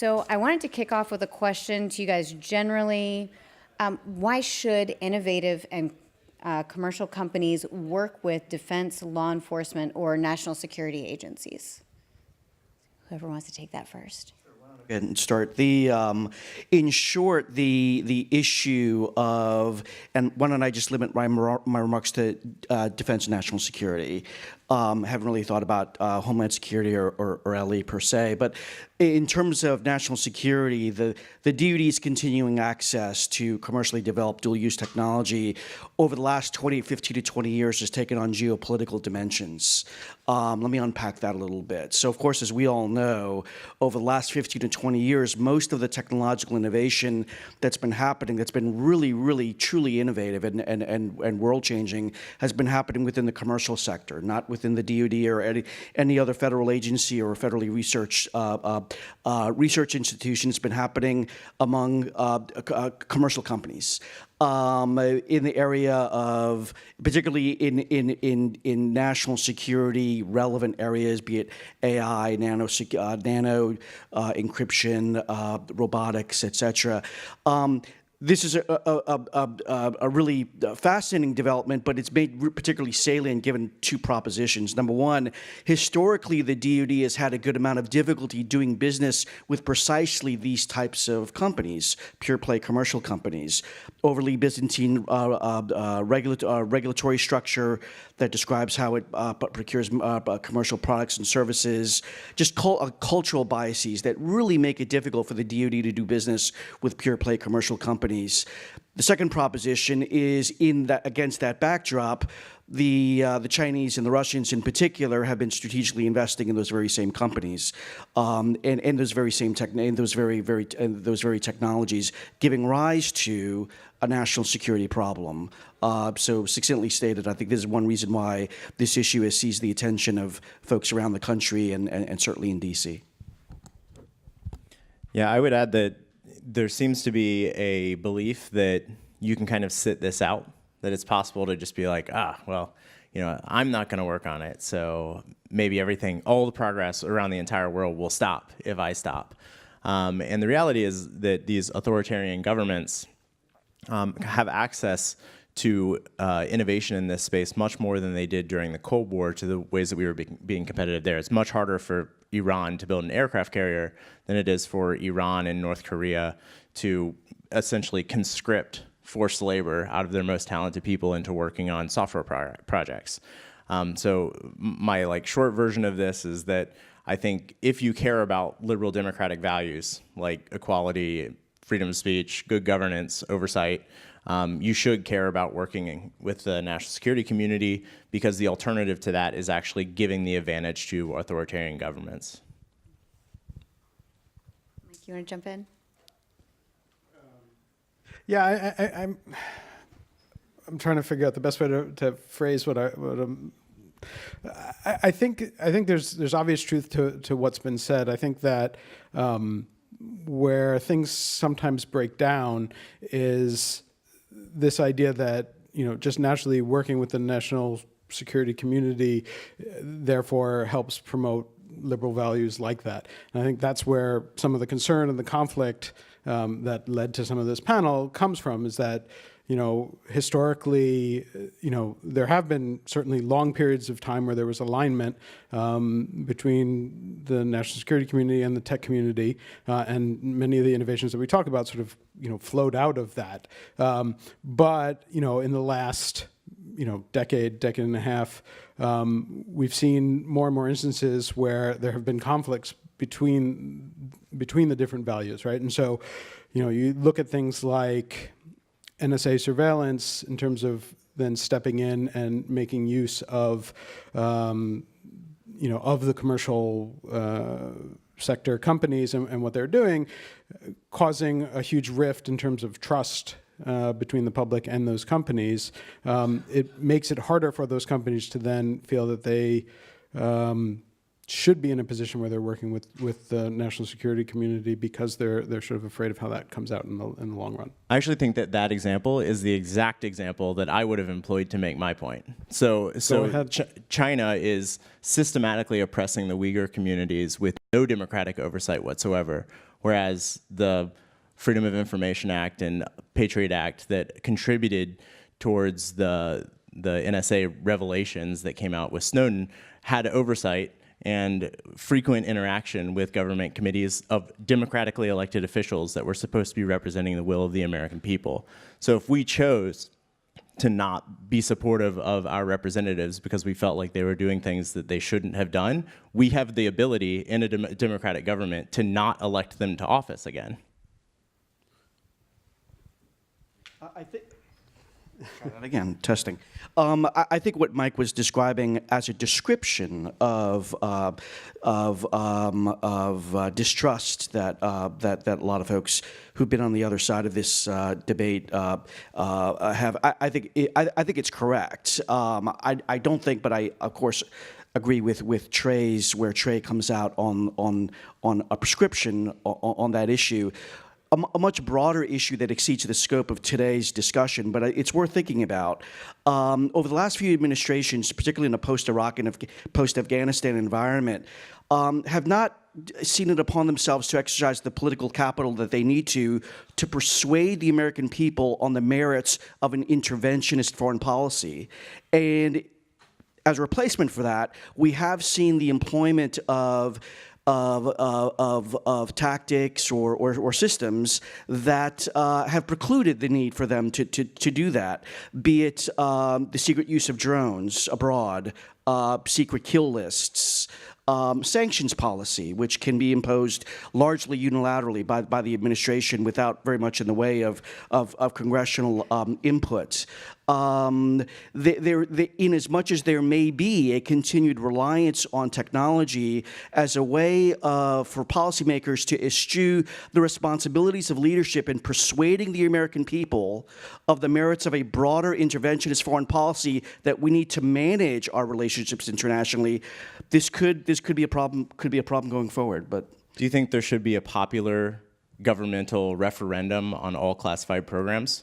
So I wanted to kick off with a question to you guys generally. Why should innovative and commercial companies work with defense, law enforcement, or national security agencies? Whoever wants to take that first. And start in short, the issue of, and why don't I just limit my remarks to defense and national security. Haven't really thought about Homeland Security or LE per se, but in terms of national security, the DoD's continuing access to commercially developed dual-use technology over the last 15 to 20 years has taken on geopolitical dimensions. Let me unpack that a little bit. So, of course, as we all know, over the last 15 to 20 years, most of the technological innovation that's been happening, that's been really, really, truly innovative and world-changing, has been happening within the commercial sector, not within the DoD or any other federal agency or federally research institution. It's been happening among commercial companies. In the area of, particularly in national security relevant areas, be it AI, nano encryption, robotics, etc. This is a really fascinating development, but it's made particularly salient given two propositions. Number one, historically, the DoD has had a good amount of difficulty doing business with precisely these types of companies, pure play commercial companies. Overly Byzantine regulatory structure that describes how it procures commercial products and services, just cultural biases that really make it difficult for the DoD to do business with pure play commercial companies. The second proposition is against that backdrop, the Chinese and the Russians in particular have been strategically investing in those very same companies, and those very technologies, giving rise to a national security problem. So succinctly stated, I think this is one reason why this issue has seized the attention of folks around the country and certainly in DC. Yeah, I would add that there seems to be a belief that you can kind of sit this out, that it's possible to just be like, well, I'm not going to work on it, so maybe all the progress around the entire world will stop if I stop. And the reality is that these authoritarian governments have access to innovation in this space much more than they did during the Cold War, to the ways that we were being competitive there. It's much harder for Iran to build an aircraft carrier than it is for Iran and North Korea to essentially conscript forced labor out of their most talented people into working on software projects. So my short version of this is that I think if you care about liberal democratic values like equality, freedom of speech, good governance, oversight, you should care about working with the national security community, because the alternative to that is actually giving the advantage to authoritarian governments. Mike, you want to jump in? Yeah, I'm trying to figure out the best way to phrase what I think there's obvious truth to what's been said. I think that where things sometimes break down is this idea that just naturally working with the national security community therefore helps promote liberal values like that. And I think that's where some of the concern and the conflict that led to some of this panel comes from, is that historically, there have been certainly long periods of time where there was alignment between the national security community and the tech community, and many of the innovations that we talk about sort of, flowed out of that. But, in the last, decade and a half, we've seen more and more instances where there have been conflicts between the different values, right? And so, you look at things like NSA surveillance in terms of then stepping in and making use of, of the commercial sector companies and what they're doing, causing a huge rift in terms of trust between the public and those companies. It makes it harder for those companies to then feel that they should be in a position where they're working with the national security community, because they're sort of afraid of how that comes out in the long run. I actually think that example is the exact example that I would have employed to make my point. So China is systematically oppressing the Uyghur communities with no democratic oversight whatsoever, whereas the Freedom of Information Act and Patriot Act that contributed towards the NSA revelations that came out with Snowden had oversight and frequent interaction with government committees of democratically elected officials that were supposed to be representing the will of the American people. So if we chose to not be supportive of our representatives because we felt like they were doing things that they shouldn't have done, we have the ability in a democratic government to not elect them to office again. I think. Try that again, testing. I think what Mike was describing as a description of distrust that a lot of folks who've been on the other side of this debate have. I think it's correct. I don't think, but I of course agree with Trae's, where Trae comes out on a prescription on that issue. A much broader issue that exceeds the scope of today's discussion, but it's worth thinking about. Over the last few administrations, particularly in a post-Iraq and post-Afghanistan environment, have not seen it upon themselves to exercise the political capital that they need to persuade the American people on the merits of an interventionist foreign policy. And as a replacement for that, we have seen the employment of tactics or systems that have precluded the need for them to do that, be it the secret use of drones abroad, secret kill lists, sanctions policy, which can be imposed largely unilaterally by the administration without very much in the way of congressional input. In as much as there may be a continued reliance on technology as a way for policymakers to eschew the responsibilities of leadership in persuading the American people of the merits of a broader interventionist foreign policy that we need to manage our relationships internationally, this could be a problem. Could be a problem going forward. But do you think there should be a popular governmental referendum on all classified programs?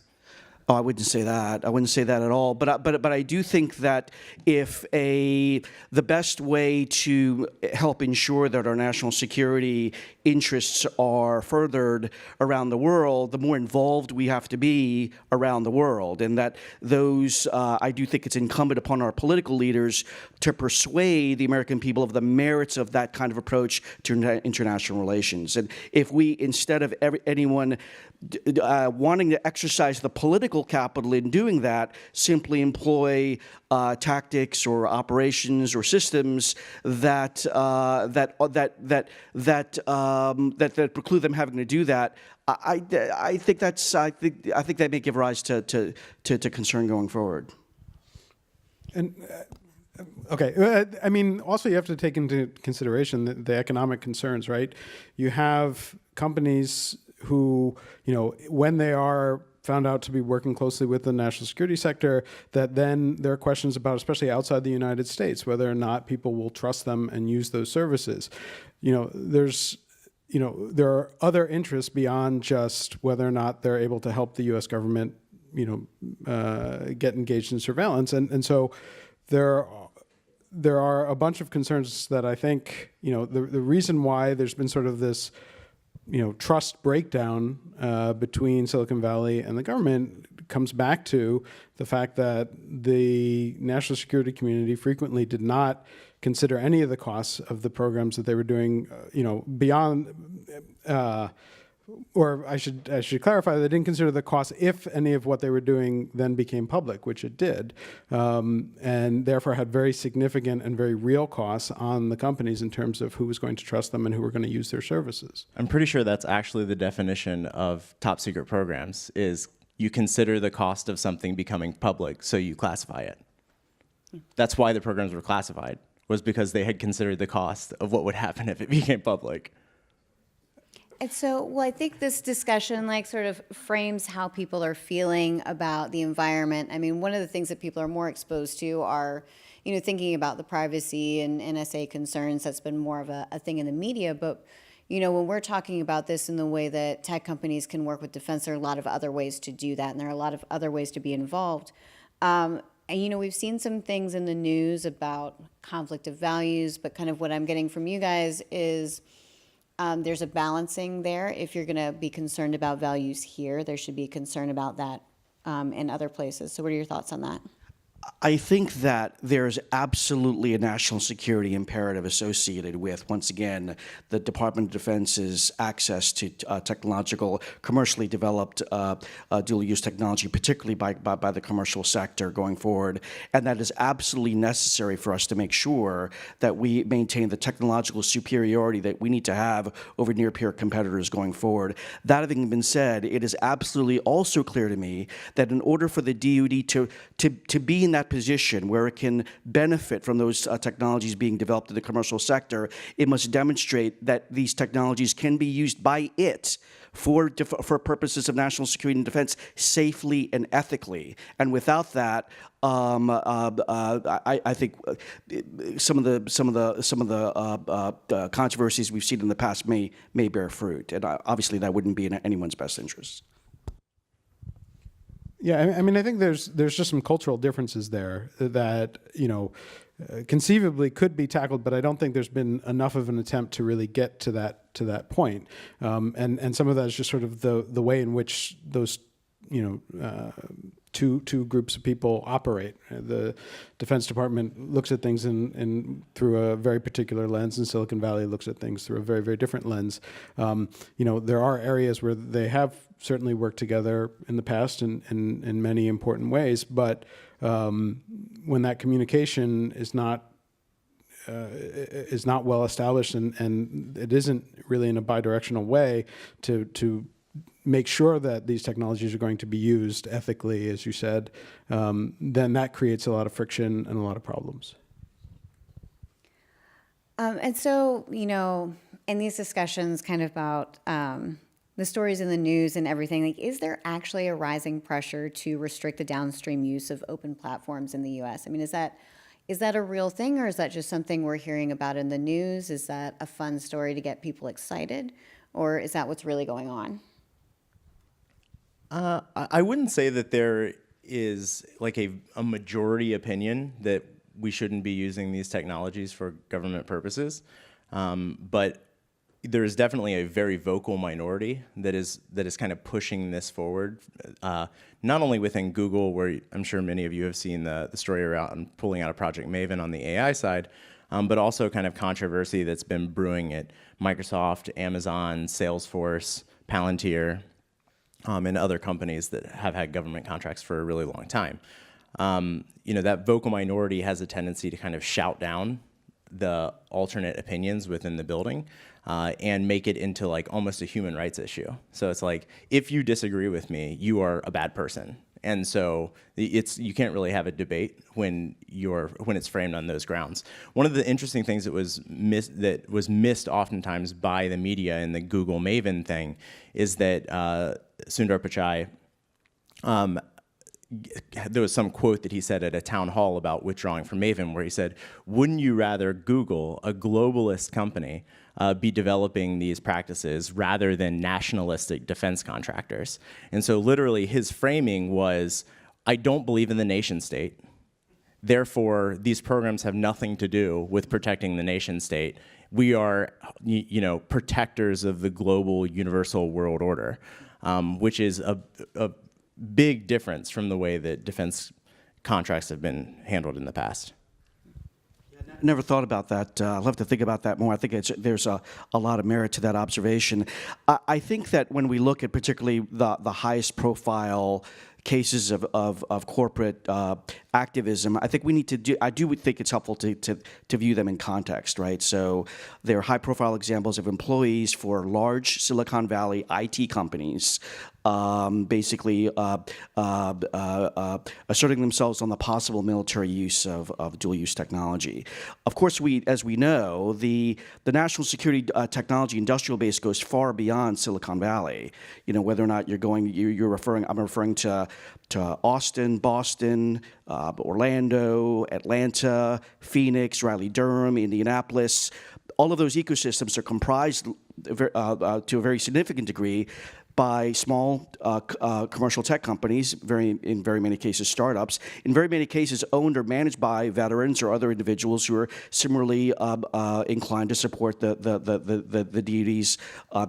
Oh, I wouldn't say that. I wouldn't say that at all. But I do think that if the best way to help ensure that our national security interests are furthered around the world, the more involved we have to be around the world, and that those I do think it's incumbent upon our political leaders to persuade the American people of the merits of that kind of approach to international relations. And if we, instead of anyone wanting to exercise the political capital in doing that, simply employ tactics or operations or systems that preclude them having to do that, I think that may give rise to concern going forward. And okay, I mean, also you have to take into consideration the economic concerns, right? You have companies who, when they are found out to be working closely with the national security sector, that then there are questions about, especially outside the United States, whether or not people will trust them and use those services. There are other interests beyond just whether or not they're able to help the U.S. government, get engaged in surveillance, and so there are a bunch of concerns that I think, the reason why there's been sort of this trust breakdown between Silicon Valley and the government comes back to the fact that the national security community frequently did not consider any of the costs of the programs that they were doing, beyond, or I should clarify, they didn't consider the cost if any of what they were doing then became public, which it did, and therefore had very significant and very real costs on the companies in terms of who was going to trust them and who were going to use their services. I'm pretty sure that's actually the definition of top secret programs, is you consider the cost of something becoming public, so you classify it. That's why the programs were classified, was because they had considered the cost of what would happen if it became public. And so, I think this discussion sort of frames how people are feeling about the environment. I mean, one of the things that people are more exposed to are, thinking about the privacy and NSA concerns. That's been more of a thing in the media. But, when we're talking about this in the way that tech companies can work with defense, there are a lot of other ways to do that, and there are a lot of other ways to be involved. And, we've seen some things in the news about conflict of values, but kind of what I'm getting from you guys is, there's a balancing there. If you're going to be concerned about values here, there should be concern about that in other places. So what are your thoughts on that? I think that there's absolutely a national security imperative associated with, once again, the Department of Defense's access to technological, commercially developed dual-use technology, particularly by the commercial sector going forward. And that is absolutely necessary for us to make sure that we maintain the technological superiority that we need to have over near-peer competitors going forward. That having been said, it is absolutely also clear to me that in order for the DoD to be in that position where it can benefit from those technologies being developed in the commercial sector, it must demonstrate that these technologies can be used by it for purposes of national security and defense safely and ethically. And without that, I think some of the controversies we've seen in the past may bear fruit, and obviously that wouldn't be in anyone's best interest. Yeah, I mean, I think there's just some cultural differences there that, conceivably could be tackled, but I don't think there's been enough of an attempt to really get to that point. And some of that is just sort of the way in which those, two groups of people operate. The Defense Department looks at things through a very particular lens, and Silicon Valley looks at things through a very, very different lens. There are areas where they have certainly worked together in the past in many important ways, but when that communication is not well established and it isn't really in a bidirectional way to make sure that these technologies are going to be used ethically, as you said, then that creates a lot of friction and a lot of problems. And so, in these discussions kind of about the stories in the news and everything, like, is there actually a rising pressure to restrict the downstream use of open platforms in the U.S.? I mean, is that a real thing, or is that just something we're hearing about in the news? Is that a fun story to get people excited, or is that what's really going on? I wouldn't say that there is like a majority opinion that we shouldn't be using these technologies for government purposes, but there is definitely a very vocal minority that is kind of pushing this forward, not only within Google, where I'm sure many of you have seen the story around pulling out of Project Maven on the AI side, but also kind of controversy that's been brewing at Microsoft, Amazon, Salesforce, Palantir, and other companies that have had government contracts for a really long time. That vocal minority has a tendency to kind of shout down the alternate opinions within the building and make it into like almost a human rights issue. So it's like, if you disagree with me, you are a bad person. And so you can't really have a debate when it's framed on those grounds. One of the interesting things that was missed oftentimes by the media in the Google Maven thing is that Sundar Pichai, there was some quote that he said at a town hall about withdrawing from Maven, where he said, "Wouldn't you rather Google, a globalist company, be developing these practices rather than nationalistic defense contractors?" And so literally his framing was, I don't believe in the nation state. Therefore, these programs have nothing to do with protecting the nation state. We are, protectors of the global universal world order, which is a big difference from the way that defense contracts have been handled in the past. Never thought about that. I'll have to think about that more. I think there's a lot of merit to that observation. I think that when we look at particularly the highest profile cases of corporate activism, I think we need to I do think it's helpful to view them in context, right? So there are high profile examples of employees for large Silicon Valley IT companies basically asserting themselves on the possible military use of dual-use technology. Of course, as we know, the national security technology industrial base goes far beyond Silicon Valley. Whether or not I'm referring to Austin, Boston, Orlando, Atlanta, Phoenix, Raleigh-Durham, Indianapolis. All of those ecosystems are comprised to a very significant degree by small commercial tech companies, in very many cases startups, in very many cases owned or managed by veterans or other individuals who are similarly inclined to support the DoD's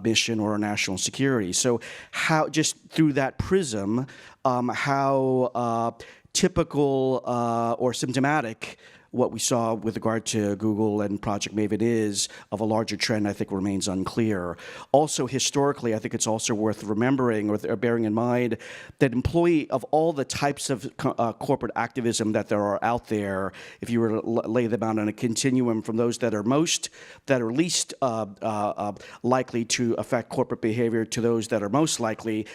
mission or national security. So how, just through that prism, how typical or symptomatic what we saw with regard to Google and Project Maven is of a larger trend, I think, remains unclear. Also, historically, I think it's also worth remembering or bearing in mind that of all the types of corporate activism that there are out there, if you were to lay them out on a continuum from those that are least likely to affect corporate behavior to those that are most likely,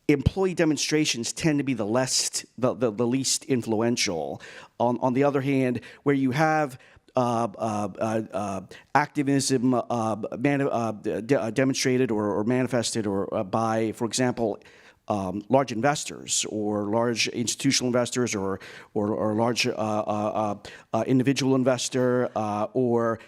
employee demonstrations tend to be the least influential. On the other hand, where you have activism demonstrated or manifested or by, for example, large investors or large institutional investors or large individual investor or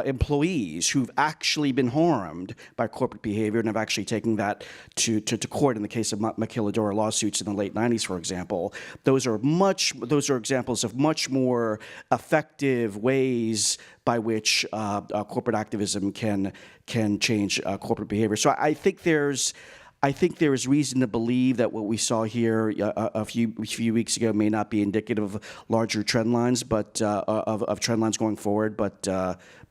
employees who've actually been harmed by corporate behavior and have actually taken that to court. In the case of maquiladora lawsuits in the late 90s, for example, those are examples of much more effective ways by which corporate activism can change corporate behavior. So I think there is reason to believe that what we saw here a few weeks ago may not be indicative of larger trend lines, but of trend lines going forward. But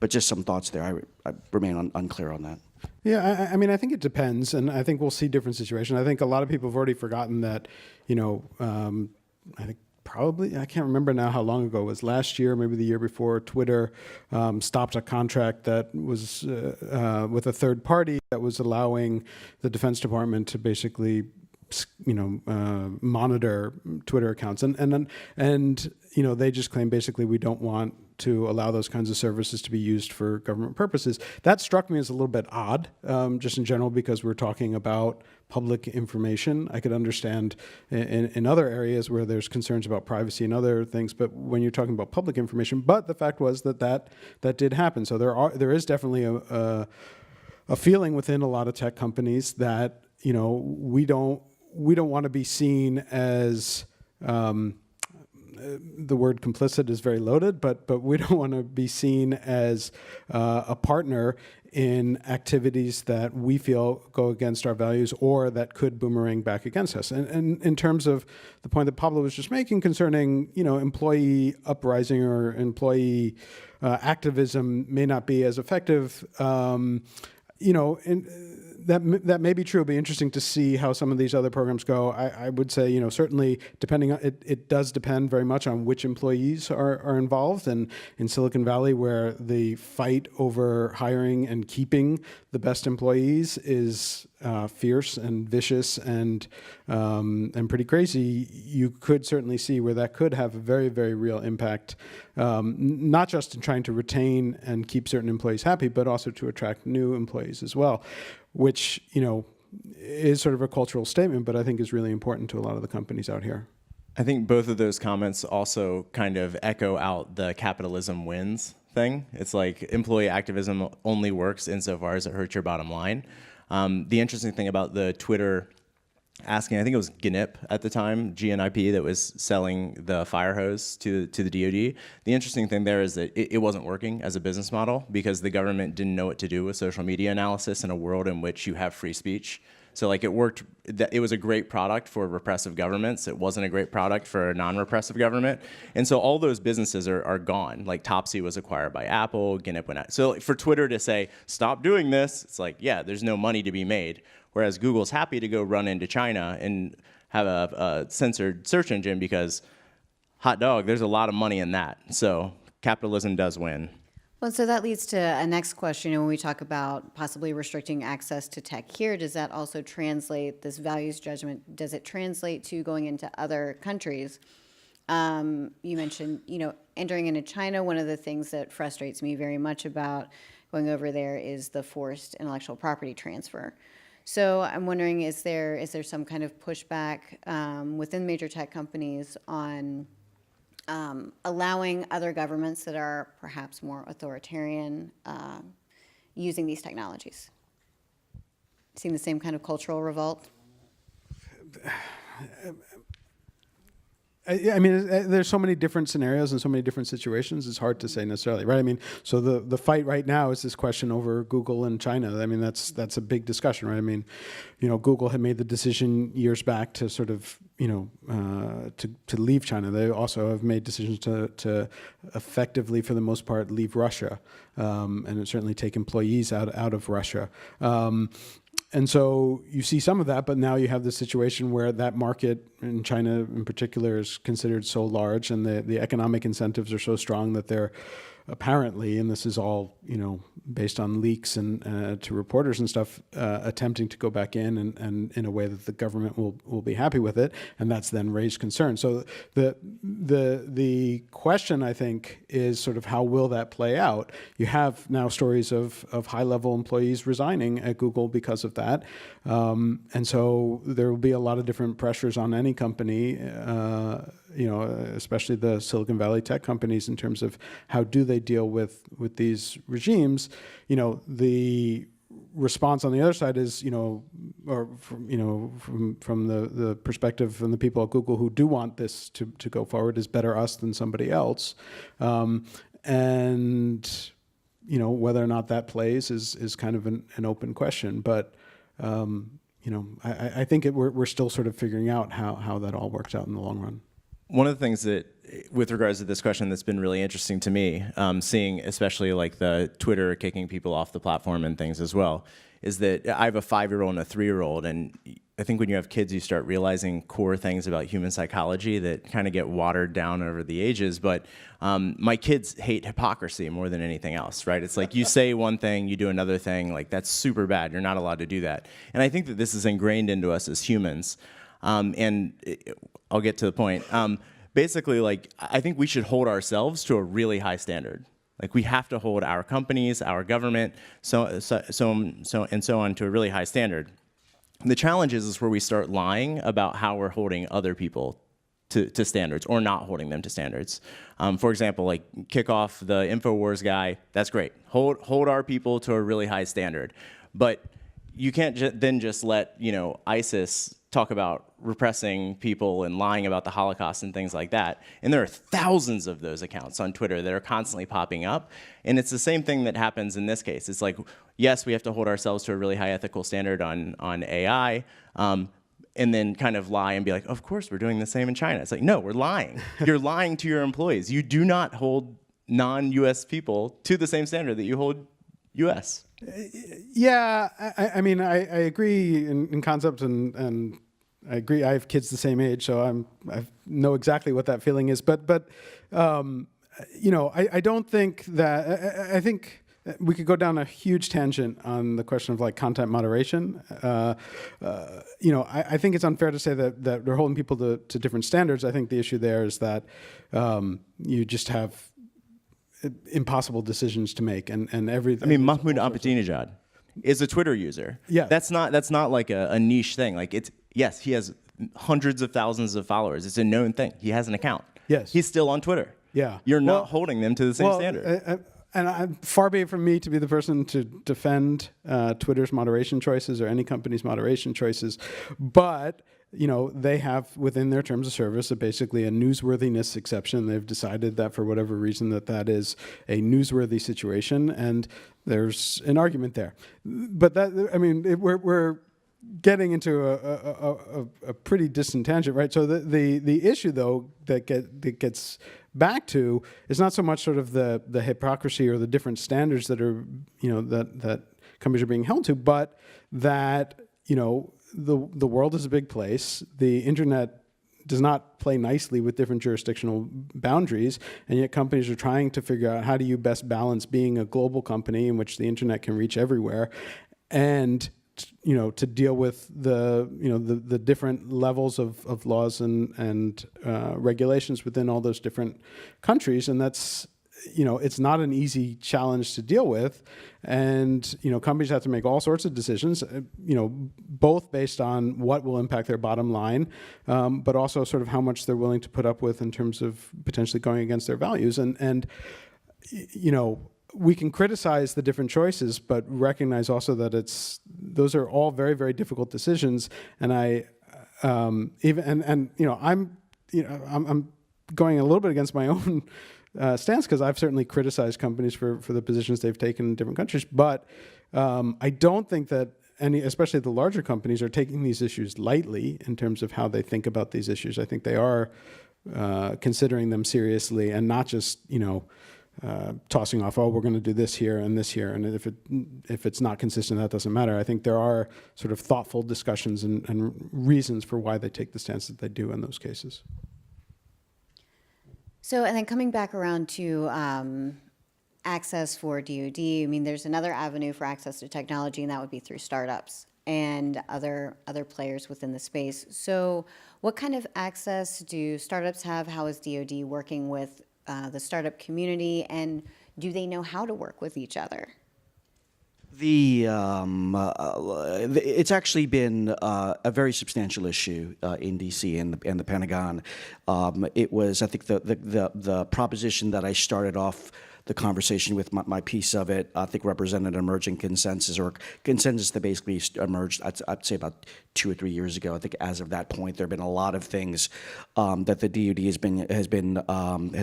just some thoughts there. I remain unclear on that. Yeah, I mean, I think it depends, and I think we'll see different situations. I think a lot of people have already forgotten that, I think probably, I can't remember now how long ago it was, last year, maybe the year before, Twitter stopped a contract that was with a third party that was allowing the Defense Department to basically, monitor Twitter accounts. And they just claim basically we don't want to allow those kinds of services to be used for government purposes. That struck me as a little bit odd, just in general, because we're talking about public information. I could understand in other areas where there's concerns about privacy and other things, but when you're talking about public information, but the fact was that did happen. So there is definitely a feeling within a lot of tech companies that we don't want to be seen as the word complicit is very loaded, but we don't want to be seen as a partner in activities that we feel go against our values or that could boomerang back against us. And in terms of the point that Pablo was just making concerning, employee uprising or employee activism may not be as effective, that may be true. It'll be interesting to see how some of these other programs go. I would say, certainly depending on it does depend very much on which employees are involved. And in Silicon Valley, where the fight over hiring and keeping the best employees is fierce and vicious and pretty crazy, you could certainly see where that could have a very, very real impact, not just in trying to retain and keep certain employees happy, but also to attract new employees as well, which, is sort of a cultural statement, but I think is really important to a lot of the companies out here. I think both of those comments also kind of echo out the capitalism wins thing. It's like employee activism only works insofar as it hurts your bottom line. The interesting thing about the Twitter asking, I think it was GNIP at the time, GNIP, that was selling the fire hose to the DoD. The interesting thing there is that it wasn't working as a business model because the government didn't know what to do with social media analysis in a world in which you have free speech. So like it worked, it was a great product for repressive governments. It wasn't a great product for a non-repressive government. And so all those businesses are gone. Like Topsy was acquired by Apple, GNIP went out. So for Twitter to say, stop doing this, it's like, yeah, there's no money to be made. Whereas Google's happy to go run into China and have a censored search engine because, hot dog, there's a lot of money in that. So capitalism does win. Well, so that leads to a next question. When we talk about possibly restricting access to tech here, does that also translate, this values judgment, does it translate to going into other countries? You mentioned, entering into China. One of the things that frustrates me very much about going over there is the forced intellectual property transfer. So I'm wondering, is there some kind of pushback within major tech companies on allowing other governments that are perhaps more authoritarian using these technologies? seeing the same kind of cultural revolt? I mean, there's so many different scenarios and so many different situations. It's hard to say necessarily, right? I mean, so the fight right now is this question over Google and China. I mean, that's a big discussion, right? I mean, Google had made the decision years back to sort of, to leave China. They also have made decisions to effectively, for the most part, leave Russia, and certainly take employees out of Russia. And so you see some of that, but now you have the situation where that market in China in particular is considered so large, and the economic incentives are so strong that they're apparently, and this is all based on leaks and to reporters and stuff, attempting to go back in and in a way that the government will be happy with it, and that's then raised concern. So the question, I think, is sort of how will that play out? You have now stories of high-level employees resigning at Google because of that, and so there will be a lot of different pressures on any company, especially the Silicon Valley tech companies, in terms of how do they deal with these regimes. The response on the other side is, or from the perspective from the people at Google who do want this to go forward, is better us than somebody else, and whether or not that plays is kind of an open question. But I think we're still sort of figuring out how that all works out in the long run. One of the things that, with regards to this question, that's been really interesting to me, seeing especially like the Twitter kicking people off the platform and things as well, is that I have a 5-year-old and a 3-year-old, and I think when you have kids, you start realizing core things about human psychology that kind of get watered down over the ages. But my kids hate hypocrisy more than anything else, right? It's like you say one thing, you do another thing, like that's super bad. You're not allowed to do that. And I think that this is ingrained into us as humans. I'll get to the point. Basically, like, I think we should hold ourselves to a really high standard. Like, we have to hold our companies, our government, so on to a really high standard. The challenge is where we start lying about how we're holding other people to standards or not holding them to standards. For example, like kick off the InfoWars guy, that's great. Hold our people to a really high standard. But you can't then just let ISIS talk about repressing people and lying about the Holocaust and things like that. And there are thousands of those accounts on Twitter that are constantly popping up. And it's the same thing that happens in this case. It's like, yes, we have to hold ourselves to a really high ethical standard on AI, and then kind of lie and be like, of course, we're doing the same in China. It's like, no, we're lying. You're lying to your employees. You do not hold non-US people to the same standard that you hold US. Yeah, I mean, I agree in concept, and I agree. I have kids the same age, so I know exactly what that feeling is. But I don't think that. I think we could go down a huge tangent on the question of like content moderation. I think it's unfair to say that we're holding people to different standards. I think the issue there is that you just have impossible decisions to make, and everything. I mean, Mahmoud Ahmadinejad is a Twitter user. Yeah, that's not like a niche thing. Like yes, he has hundreds of thousands of followers. It's a known thing. He has an account. Yes, he's still on Twitter. Yeah, you're not holding them to the same standard. And far be it from me to be the person to defend Twitter's moderation choices or any company's moderation choices, but they have within their terms of service basically a newsworthiness exception. They've decided that for whatever reason that is a newsworthy situation, and there's an argument there. But we're getting into a pretty distant tangent, right? So the issue though that gets back to is not so much sort of the hypocrisy or the different standards that are that companies are being held to, but that the world is a big place. The internet does not play nicely with different jurisdictional boundaries, and yet companies are trying to figure out how do you best balance being a global company in which the internet can reach everywhere, and to deal with the different levels of laws and regulations within all those different countries, and that's it's not an easy challenge to deal with, and companies have to make all sorts of decisions, both based on what will impact their bottom line, but also sort of how much they're willing to put up with in terms of potentially going against their values, and we can criticize the different choices, but recognize also that those are all very, very difficult decisions. And I'm going a little bit against my own stance, because I've certainly criticized companies for the positions they've taken in different countries. But I don't think that especially the larger companies, are taking these issues lightly in terms of how they think about these issues. I think they are considering them seriously, and not just tossing off, oh, we're going to do this here, and if it's not consistent, that doesn't matter. I think there are sort of thoughtful discussions and reasons for why they take the stance that they do in those cases. So, and then coming back around to access for DoD, I mean, there's another avenue for access to technology, and that would be through startups and other players within the space. So what kind of access do startups have? How is DoD working with the startup community, and do they know how to work with each other? It's actually been a very substantial issue in D.C. and the Pentagon. It was, I think, the proposition that I started off the conversation with, my piece of it, I think, represented an emerging consensus, or consensus that basically emerged, I'd say, about 2 or 3 years ago. I think as of that point, there have been a lot of things that the DoD has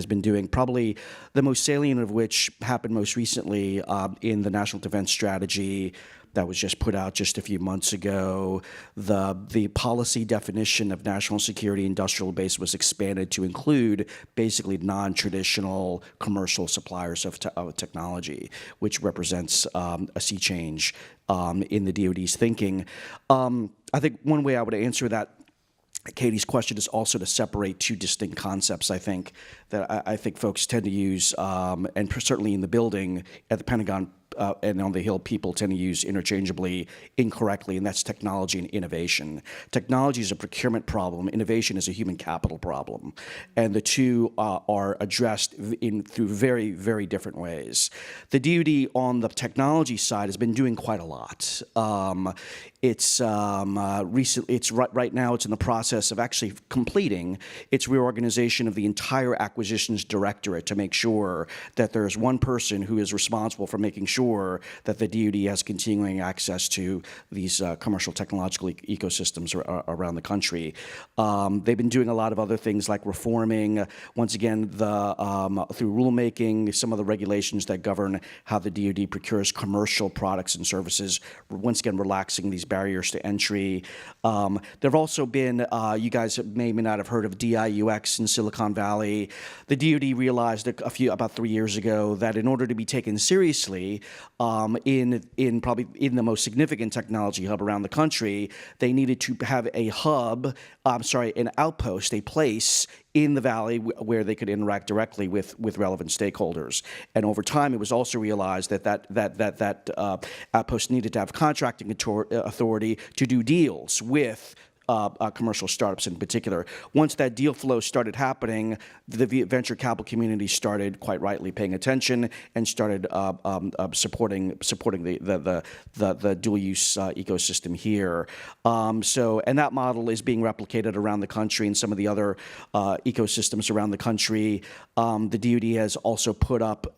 been doing. Probably the most salient of which happened most recently in the National Defense Strategy that was just put out just a few months ago. The policy definition of national security industrial base was expanded to include basically non-traditional commercial suppliers of technology, which represents a sea change in the DoD's thinking. I think one way I would answer that, Katie's question, is also to separate two distinct concepts. I think that I think folks tend to use, and certainly in the building at the Pentagon and on the Hill, people tend to use interchangeably incorrectly, and that's technology and innovation. Technology is a procurement problem. Innovation is a human capital problem, and the two are addressed through very, very different ways. The DoD on the technology side has been doing quite a lot. It's right now it's in the process of actually completing its reorganization of the entire acquisitions directorate to make sure that there's one person who is responsible for making sure that the DoD has continuing access to these commercial technological ecosystems around the country. They've been doing a lot of other things like reforming, once again, through rulemaking, some of the regulations that govern how the DoD procures commercial products and services, once again, relaxing these barriers to entry. There have also been, you guys may not have heard of DIUX in Silicon Valley. The DoD realized about 3 years ago that in order to be taken seriously in the most significant technology hub around the country, they needed to have an outpost, a place in the valley where they could interact directly with relevant stakeholders. And over time, it was also realized that outpost needed to have contracting authority to do deals with commercial startups in particular. Once that deal flow started happening, the venture capital community started, quite rightly, paying attention and started supporting the dual use ecosystem here. And that model is being replicated around the country and some of the other ecosystems around the country. The DoD has also put up,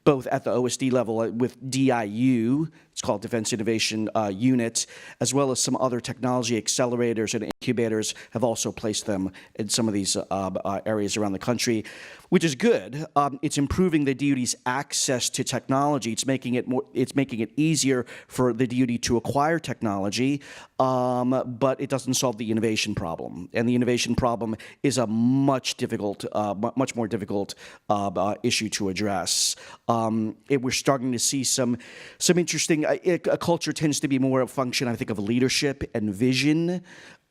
both at the OSD level with DIU, it's called Defense Innovation Unit, as well as some other technology accelerators and incubators, have also placed them in some of these areas around the country, which is good. It's improving the DoD's access to technology. It's making it easier for the DoD to acquire technology, but it doesn't solve the innovation problem. And the innovation problem is a much more difficult issue to address. We're starting to see some interesting. A culture tends to be more a function, I think, of leadership and vision.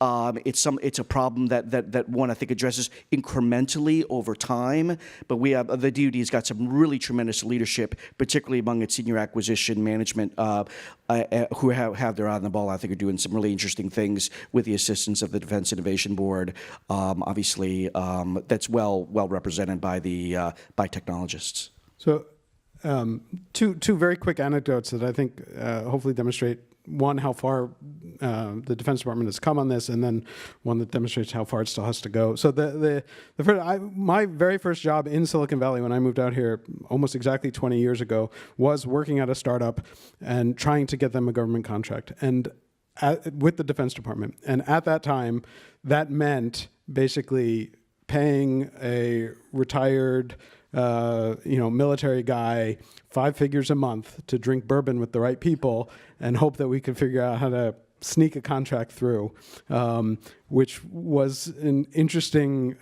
It's a problem that one, I think, addresses incrementally over time. But the DoD has got some really tremendous leadership, particularly among its senior acquisition management, who have their eye on the ball. I think are doing some really interesting things with the assistance of the Defense Innovation Board. Obviously, that's well represented by technologists. So, two very quick anecdotes that I think hopefully demonstrate one, how far the Defense Department has come on this, and then one that demonstrates how far it still has to go. So my very first job in Silicon Valley when I moved out here almost exactly 20 years ago was working at a startup and trying to get them a government contract with the Defense Department. And at that time, that meant basically paying a retired military guy 5 figures a month to drink bourbon with the right people and hope that we could figure out how to sneak a contract through, which was an interesting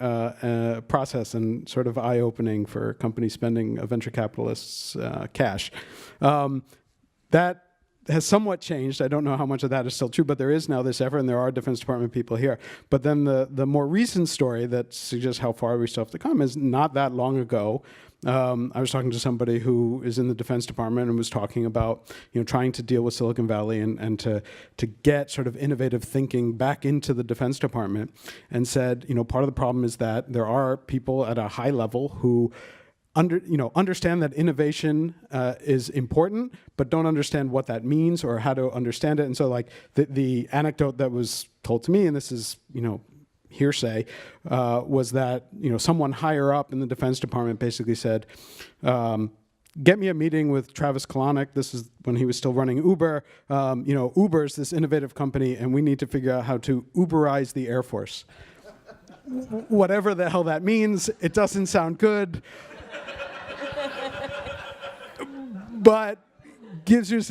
process and sort of eye-opening for companies spending a venture capitalist's cash. That has somewhat changed. I don't know how much of that is still true, but there is now this effort, and there are Defense Department people here. But then the more recent story that suggests how far we still have to come is not that long ago. I was talking to somebody who is in the Defense Department and was talking about trying to deal with Silicon Valley and to get sort of innovative thinking back into the Defense Department, and said part of the problem is that there are people at a high level who understand that innovation is important, but don't understand what that means or how to understand it. And so, like the anecdote that was told to me, and this is hearsay, was that someone higher up in the Defense Department basically said, "Get me a meeting with Travis Kalanick." This is when he was still running Uber. Uber's this innovative company, and we need to figure out how to Uberize the Air Force. Whatever the hell that means, it doesn't sound good. But gives you,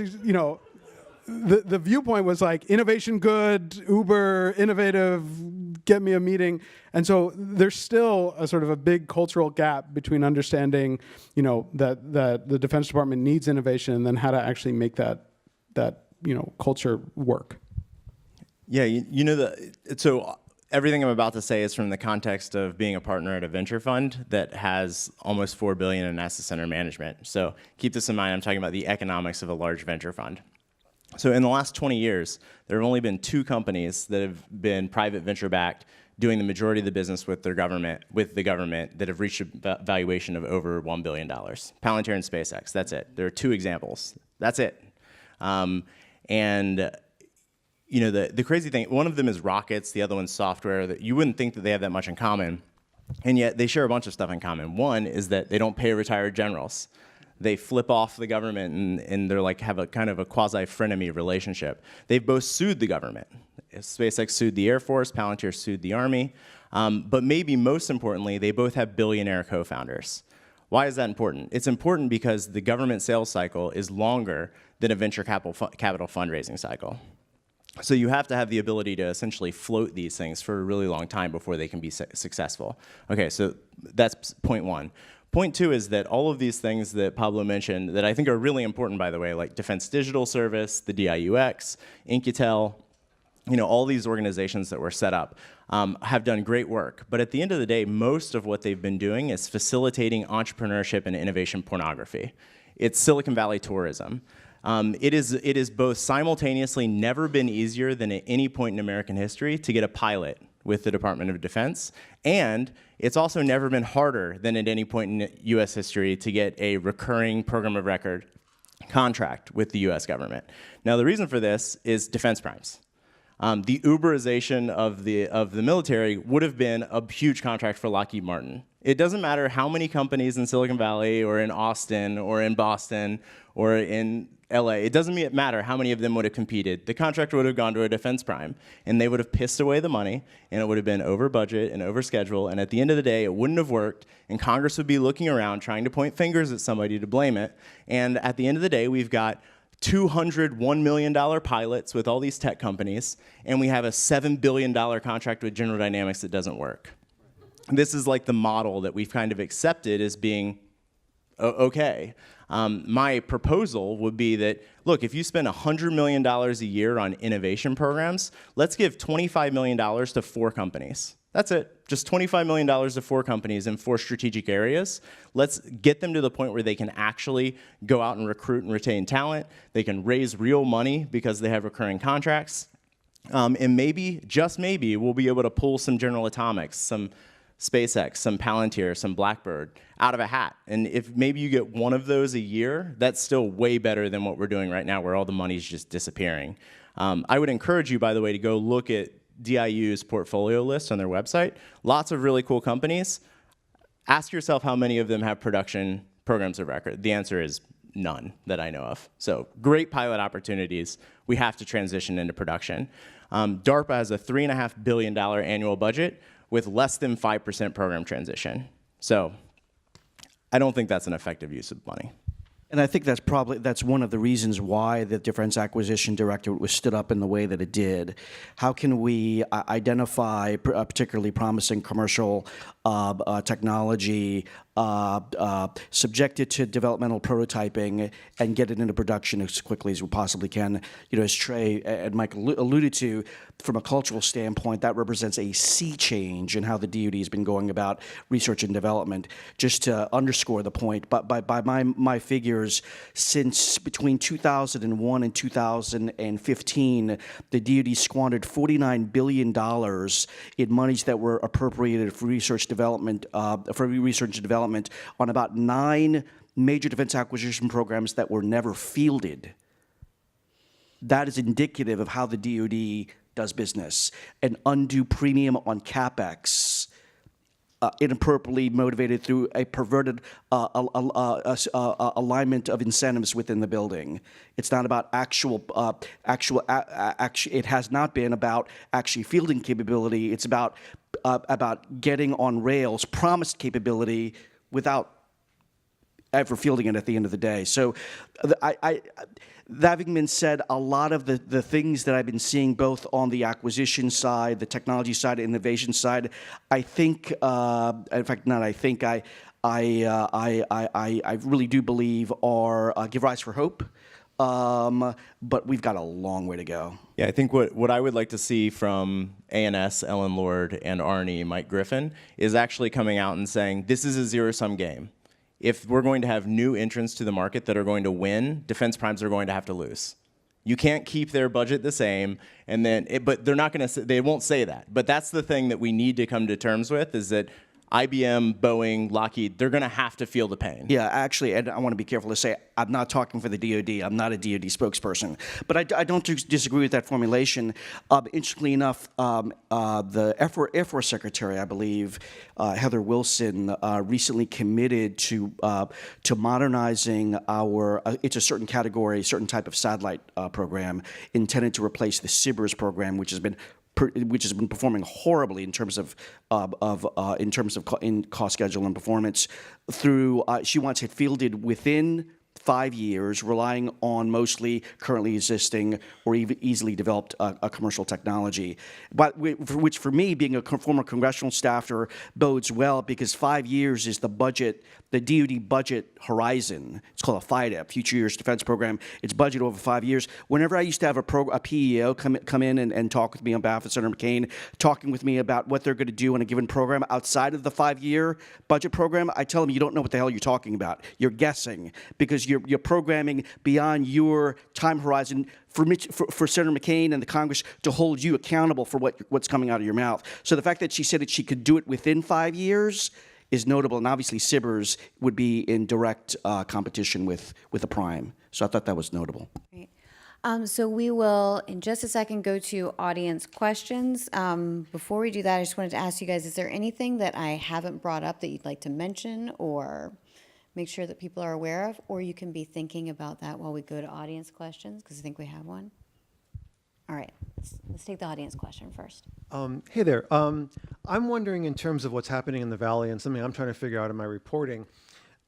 the viewpoint was like innovation good, Uber innovative, get me a meeting. And so there's still a sort of a big cultural gap between understanding, that the Defense Department needs innovation and then how to actually make that culture work. Yeah, so everything I'm about to say is from the context of being a partner at a venture fund that has almost $4 billion in assets under management. So keep this in mind. I'm talking about the economics of a large venture fund. So in the last 20 years, there have only been 2 companies that have been private venture-backed, doing the majority of the business with the government that have reached a valuation of over $1 billion. Palantir and SpaceX. That's it. There are 2 examples. That's it. The crazy thing, one of them is rockets, the other one's software. That you wouldn't think that they have that much in common, and yet they share a bunch of stuff in common. One is that they don't pay retired generals. They flip off the government, and they're like have a kind of a quasi-frenemy relationship. They've both sued the government. SpaceX sued the Air Force, Palantir sued the Army, but maybe most importantly, they both have billionaire co-founders. Why is that important? It's important because the government sales cycle is longer than a venture capital fundraising cycle. So you have to have the ability to essentially float these things for a really long time before they can be successful. Okay, so that's point 1. Point 2 is that all of these things that Pablo mentioned that I think are really important, by the way, like Defense Digital Service, the DIUX, Incutel, all these organizations that were set up have done great work. But at the end of the day, most of what they've been doing is facilitating entrepreneurship and innovation pornography. It's Silicon Valley tourism. It is both simultaneously never been easier than at any point in American history to get a pilot with the Department of Defense, and it's also never been harder than at any point in U.S. history to get a recurring program of record contract with the U.S. government. Now, the reason for this is defense primes. The Uberization of the military would have been a huge contract for Lockheed Martin. It doesn't matter how many companies in Silicon Valley or in Austin or in Boston or in LA, it doesn't matter how many of them would have competed. The contract would have gone to a defense prime, and they would have pissed away the money, and it would have been over budget and over schedule, and at the end of the day, it wouldn't have worked, and Congress would be looking around trying to point fingers at somebody to blame it, and at the end of the day, we've got $201 million pilots with all these tech companies, and we have a $7 billion contract with General Dynamics that doesn't work. This is like the model that we've kind of accepted as being okay. My proposal would be that, look, if you spend $100 million a year on innovation programs, let's give $25 million to 4 companies. That's it. Just $25 million to 4 companies in 4 strategic areas. Let's get them to the point where they can actually go out and recruit and retain talent. They can raise real money because they have recurring contracts. And maybe, just maybe, we'll be able to pull some General Atomics, some SpaceX, some Palantir, some Blackbird out of a hat. And if maybe you get one of those a year, that's still way better than what we're doing right now, where all the money's just disappearing. I would encourage you, by the way, to go look at DIU's portfolio list on their website. Lots of really cool companies. Ask yourself how many of them have production programs of record. The answer is none that I know of. So great pilot opportunities. We have to transition into production. DARPA has a $3.5 billion annual budget with less than 5% program transition. So I don't think that's an effective use of money. And I think that's one of the reasons why the Defense Acquisition Directorate was stood up in the way that it did. How can we identify particularly promising commercial technology, subject it to developmental prototyping, and get it into production as quickly as we possibly can? You know, as Trae and Mike alluded to, from a cultural standpoint, that represents a sea change in how the DoD has been going about research and development. Just to underscore the point, but by my figures, since between 2001 and 2015, the DoD squandered $49 billion in monies that were appropriated for research development, on about 9 major defense acquisition programs that were never fielded. That is indicative of how the DoD does business. An undue premium on CapEx, inappropriately motivated through a perverted alignment of incentives within the building. It's not about it has not been about actually fielding capability. It's about getting on rails promised capability without ever fielding it at the end of the day. So that having been said, a lot of the things that I've been seeing both on the acquisition side, the technology side, innovation side, I think, in fact, not I think, I really do believe are give rise for hope. But we've got a long way to go. Yeah, I think what I would like to see from ANS, Ellen Lord, and Arnie, Mike Griffin, is actually coming out and saying, this is a zero-sum game. If we're going to have new entrants to the market that are going to win, defense primes are going to have to lose. You can't keep their budget the same, and then, but they're not going to. They won't say that. But that's the thing that we need to come to terms with: is that IBM, Boeing, Lockheed, they're going to have to feel the pain. Yeah, actually, and I want to be careful to say I'm not talking for the DoD. I'm not a DoD spokesperson. But I don't disagree with that formulation. Interestingly enough, the Air Force Secretary, I believe, Heather Wilson, recently committed to modernizing our, it's a certain category, certain type of satellite program intended to replace the SBIRS program, which has been performing horribly in terms of cost, schedule, and performance. Through she wants it fielded within 5 years, relying on mostly currently existing or even easily developed commercial technology. But which, for me, being a former congressional staffer, bodes well, because 5 years is the budget, the DoD budget horizon. It's called a FYDP, Future Years Defense Program. It's budgeted over 5 years. Whenever I used to have a PEO come in and talk with me on behalf of Senator McCain, talking with me about what they're going to do in a given program outside of the 5-year budget program, I tell them, you don't know what the hell you're talking about. You're guessing, because you're programming beyond your time horizon for Senator McCain and the Congress to hold you accountable for what's coming out of your mouth. So the fact that she said that she could do it within 5 years is notable, and obviously SBIRS would be in direct competition with a prime. So I thought that was notable. Great. So we will, in just a second, go to audience questions. Before we do that, I just wanted to ask you guys, is there anything that I haven't brought up that you'd like to mention or make sure that people are aware of? Or you can be thinking about that while we go to audience questions, because I think we have one. All right, let's take the audience question first. Hey there. I'm wondering, in terms of what's happening in the Valley and something I'm trying to figure out in my reporting,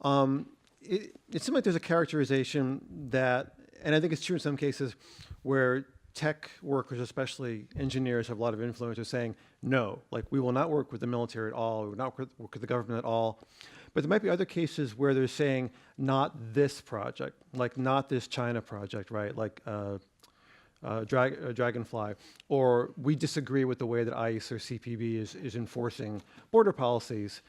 it seems like there's a characterization that, and I think it's true in some cases, where tech workers, especially engineers, have a lot of influence, are saying, no, like, we will not work with the military at all, we will not work with the government at all. But there might be other cases where they're saying, not this project, like not this China project, right? Like Dragonfly, or we disagree with the way that ICE or CPB is enforcing border policies.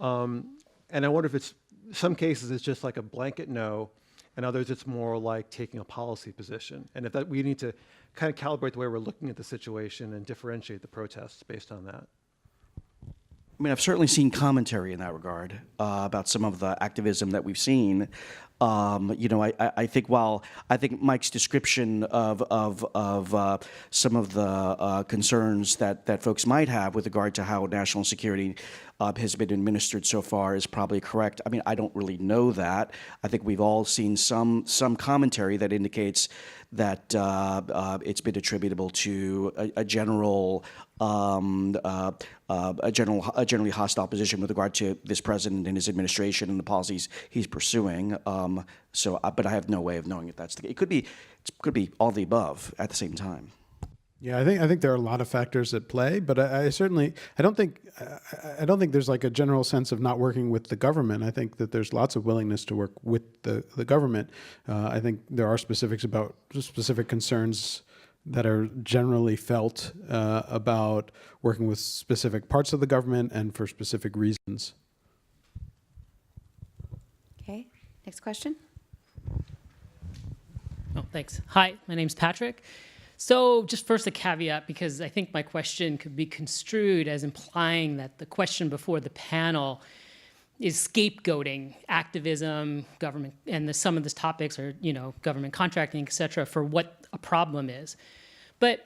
And I wonder if it's, some cases it's just like a blanket no, and others it's more like taking a policy position. And if that, we need to kind of calibrate the way we're looking at the situation and differentiate the protests based on that. I mean, I've certainly seen commentary in that regard about some of the activism that we've seen. I think I think Mike's description of some of the concerns that folks might have with regard to how national security has been administered so far is probably correct. I mean, I don't really know that. I think we've all seen some commentary that indicates that it's been attributable to a generally hostile position with regard to this president and his administration and the policies he's pursuing. But I have no way of knowing if that's the case. It could be all the above at the same time. Yeah, I think there are a lot of factors at play, but I don't think there's like a general sense of not working with the government. I think that there's lots of willingness to work with the government. I think there are specifics about specific concerns that are generally felt about working with specific parts of the government and for specific reasons. Okay, next question. Oh, thanks. Hi, my name's Patrick. So just first a caveat, because I think my question could be construed as implying that the question before the panel is scapegoating activism, government, and some of these topics are, government contracting, et cetera, for what a problem is. But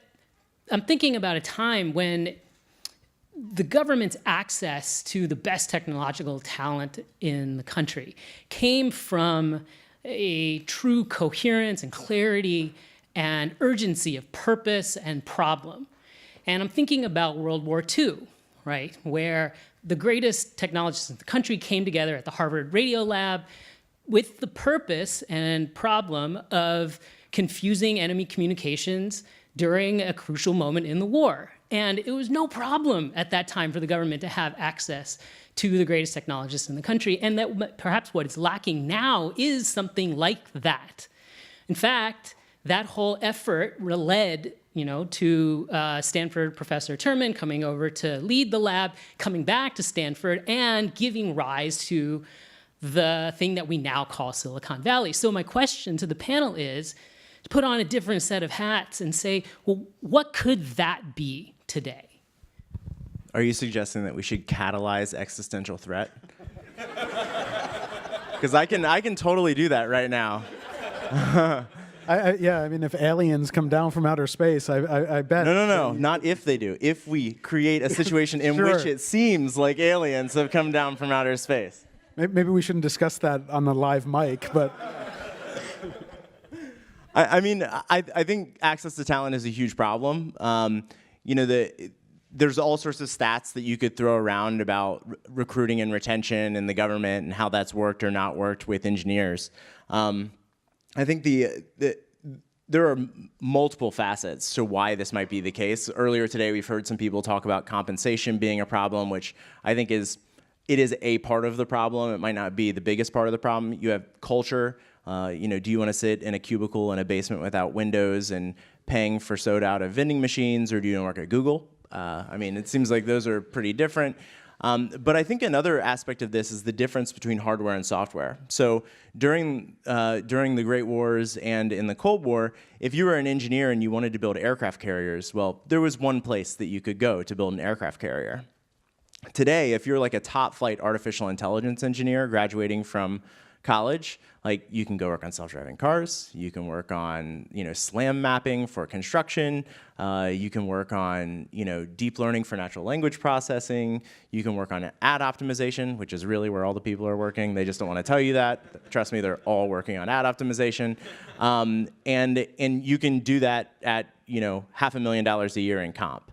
I'm thinking about a time when the government's access to the best technological talent in the country came from a true coherence and clarity and urgency of purpose and problem. And I'm thinking about World War II, right, where the greatest technologists in the country came together at the Harvard Radio Lab with the purpose and problem of confusing enemy communications during a crucial moment in the war. And it was no problem at that time for the government to have access to the greatest technologists in the country, and that perhaps what is lacking now is something like that. In fact, that whole effort led, to Stanford Professor Terman coming over to lead the lab, coming back to Stanford, and giving rise to the thing that we now call Silicon Valley. So my question to the panel is to put on a different set of hats and say, well, what could that be today? Are you suggesting that we should catalyze existential threat? Because I can totally do that right now. I mean, if aliens come down from outer space, I bet. No, not if they do. If we create a situation in which it seems like aliens have come down from outer space. Maybe we shouldn't discuss that on a live mic, but. I think access to talent is a huge problem. There's all sorts of stats that you could throw around about recruiting and retention in the government and how that's worked or not worked with engineers. I think there are multiple facets to why this might be the case. Earlier today, we've heard some people talk about compensation being a problem, which I think it is a part of the problem. It might not be the biggest part of the problem. You have culture. Do you want to sit in a cubicle in a basement without windows and paying for soda out of vending machines, or do you want to work at Google? It seems like those are pretty different. But I think another aspect of this is the difference between hardware and software. So during the Great Wars and in the Cold War, if you were an engineer and you wanted to build aircraft carriers, well, there was one place that you could go to build an aircraft carrier. Today, if you're like a top flight artificial intelligence engineer graduating from college, like you can go work on self-driving cars, you can work on SLAM mapping for construction, you can work on deep learning for natural language processing, you can work on ad optimization, which is really where all the people are working. They just don't want to tell you that. Trust me, they're all working on ad optimization, and you can do that at $500,000 a year in comp.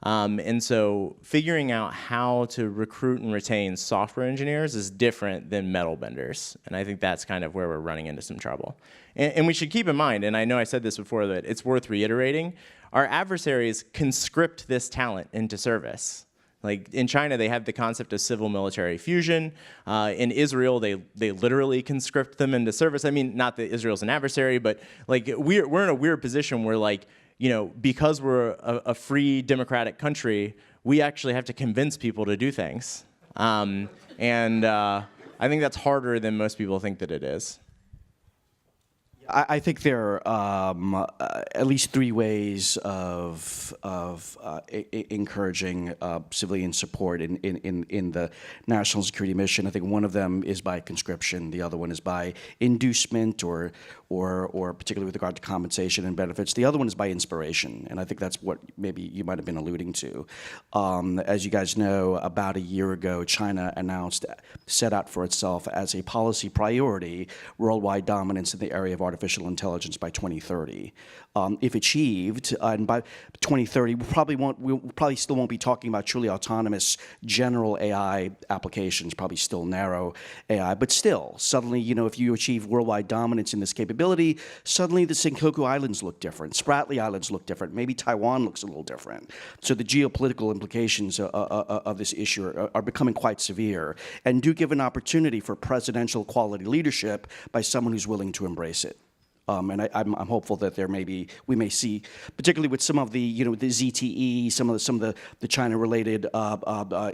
And so figuring out how to recruit and retain software engineers is different than metal benders. And I think that's kind of where we're running into some trouble. And we should keep in mind, and I know I said this before, that it's worth reiterating, our adversaries conscript this talent into service. Like in China, they have the concept of civil-military fusion. In Israel, they literally conscript them into service. I mean, not that Israel's an adversary, but like we're in a weird position where because we're a free democratic country, we actually have to convince people to do things. I think that's harder than most people think that it is. I think there are at least three ways of encouraging civilian support in the national security mission. I think one of them is by conscription. The other one is by inducement, or particularly with regard to compensation and benefits. The other one is by inspiration, and I think that's what maybe you might have been alluding to. As you guys know, about a year ago, China set out for itself as a policy priority worldwide dominance in the area of artificial intelligence by 2030. If achieved, and by 2030, we probably still won't be talking about truly autonomous general AI applications, probably still narrow AI, but still, suddenly, if you achieve worldwide dominance in this capability, suddenly the Senkaku Islands look different, Spratly Islands look different, maybe Taiwan looks a little different. So the geopolitical implications of this issue are becoming quite severe, and do give an opportunity for presidential quality leadership by someone who's willing to embrace it. And I'm hopeful that we may see, particularly with some of the the ZTE, some of the China-related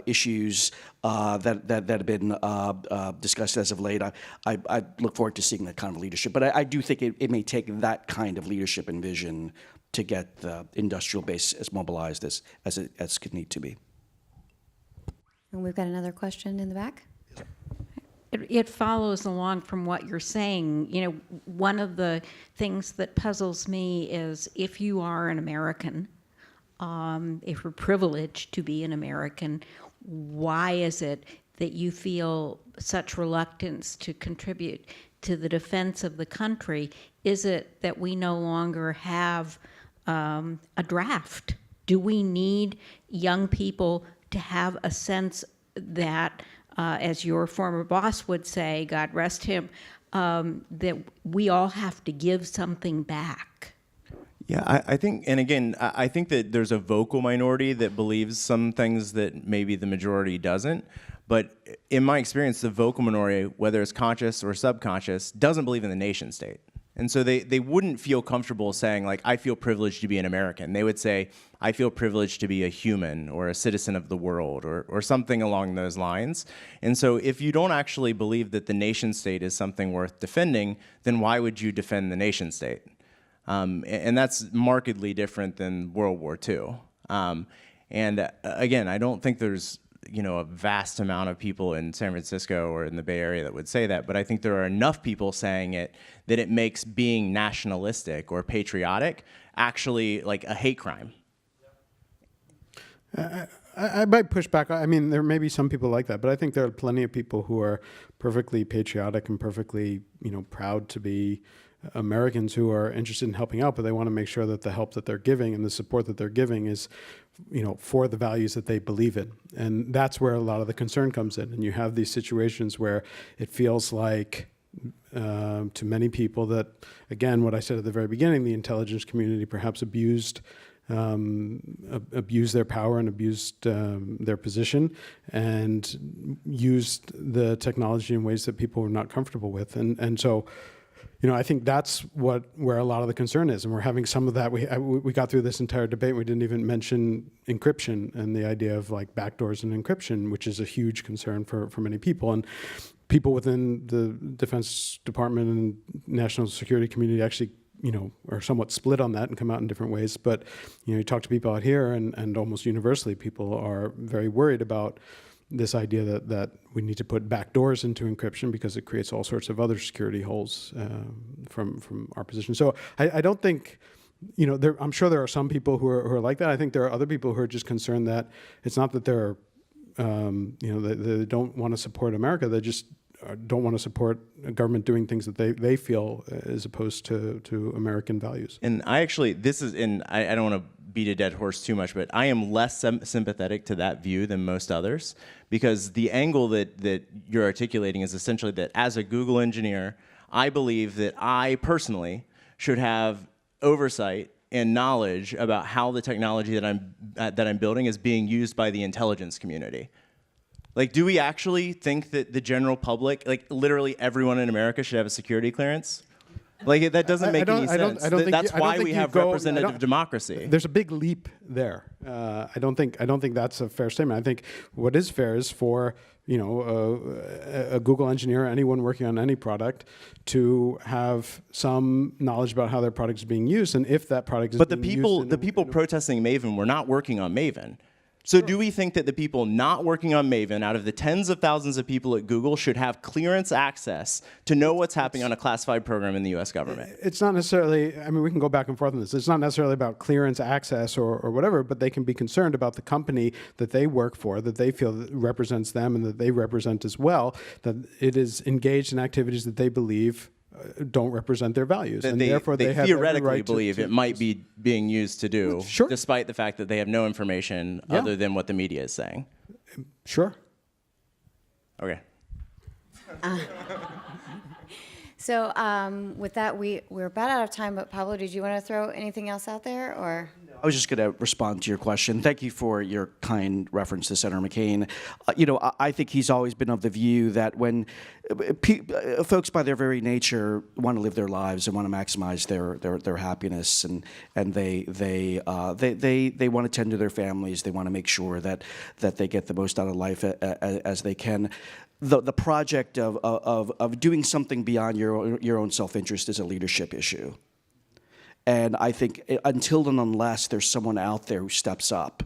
issues that have been discussed as of late. I look forward to seeing that kind of leadership. But I do think it may take that kind of leadership and vision to get the industrial base as mobilized as it could need to be. And we've got another question in the back. It follows along from what you're saying. One of the things that puzzles me is if you are an American, if you're privileged to be an American, why is it that you feel such reluctance to contribute to the defense of the country? Is it that we no longer have a draft? Do we need young people to have a sense that, as your former boss would say, God rest him, that we all have to give something back? Yeah, I think, and again, I think that there's a vocal minority that believes some things that maybe the majority doesn't. But in my experience, the vocal minority, whether it's conscious or subconscious, doesn't believe in the nation state. And so they wouldn't feel comfortable saying, like, I feel privileged to be an American. They would say, I feel privileged to be a human or a citizen of the world or something along those lines. And so if you don't actually believe that the nation state is something worth defending, then why would you defend the nation state? And that's markedly different than World War II. And again, I don't think there's a vast amount of people in San Francisco or in the Bay Area that would say that, but I think there are enough people saying it that it makes being nationalistic or patriotic actually like a hate crime. I might push back. I mean, there may be some people like that, but I think there are plenty of people who are perfectly patriotic and perfectly, proud to be Americans who are interested in helping out, but they want to make sure that the help that they're giving and the support that they're giving is, for the values that they believe in. And that's where a lot of the concern comes in. And you have these situations where it feels like, to many people that, again, what I said at the very beginning, the intelligence community perhaps abused their power and abused their position and used the technology in ways that people were not comfortable with. And so, I think that's where a lot of the concern is, and we're having some of that. We got through this entire debate. We didn't even mention encryption and the idea of like backdoors and encryption, which is a huge concern for many people. And people within the Defense Department and national security community actually, are somewhat split on that and come out in different ways. But you talk to people out here, and almost universally, people are very worried about this idea that we need to put backdoors into encryption because it creates all sorts of other security holes from our position. So I don't think, I'm sure there are some people who are like that. I think there are other people who are just concerned that it's not that they're, they don't want to support America. They just don't want to support a government doing things that they feel as opposed to American values. And I actually, I don't want to beat a dead horse too much, but I am less sympathetic to that view than most others, because the angle that you're articulating is essentially that as a Google engineer, I believe that I personally should have oversight and knowledge about how the technology that I'm building is being used by the intelligence community. Like, do we actually think that the general public, like literally everyone in America, should have a security clearance? Like that doesn't make any sense. That's why we have representative democracy. There's a big leap there. I don't think that's a fair statement. I think what is fair is for a Google engineer, anyone working on any product, to have some knowledge about how their product is being used, and if that product is. But being the people protesting Maven were not working on Maven. So do we think that the people not working on Maven, out of the tens of thousands of people at Google, should have clearance access to know what's happening on a classified program in the U.S. government? It's not necessarily, I mean, we can go back and forth on this. It's not necessarily about clearance access or whatever, but they can be concerned about the company that they work for, that they feel that represents them and that they represent as well, that it is engaged in activities that they believe don't represent their values, and therefore they have theoretically every right believe it might be being used to do, Sure. despite the fact that they have no information other than what the media is saying. Sure. Okay. So with that, we're about out of time, but Pablo, did you want to throw anything else out there, or? I was just going to respond to your question. Thank you for your kind reference to Senator McCain. I think he's always been of the view that when folks, by their very nature, want to live their lives and want to maximize their happiness, and they want to tend to their families. They want to make sure that they get the most out of life as they can. The project of doing something beyond your own self-interest is a leadership issue. And I think until and unless there's someone out there who steps up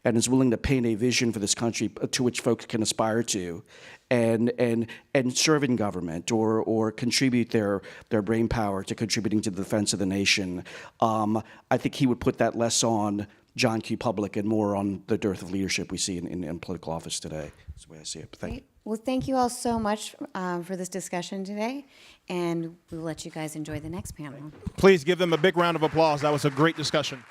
and is willing to paint a vision for this country to which folks can aspire to, and serve in government or contribute their brain power to contributing to the defense of the nation, I think he would put that less on John Q. Public and more on the dearth of leadership we see in political office today. That's the way I see it. Thank you. Well, thank you all so much for this discussion today, and we'll let you guys enjoy the next panel. Please give them a big round of applause. That was a great discussion.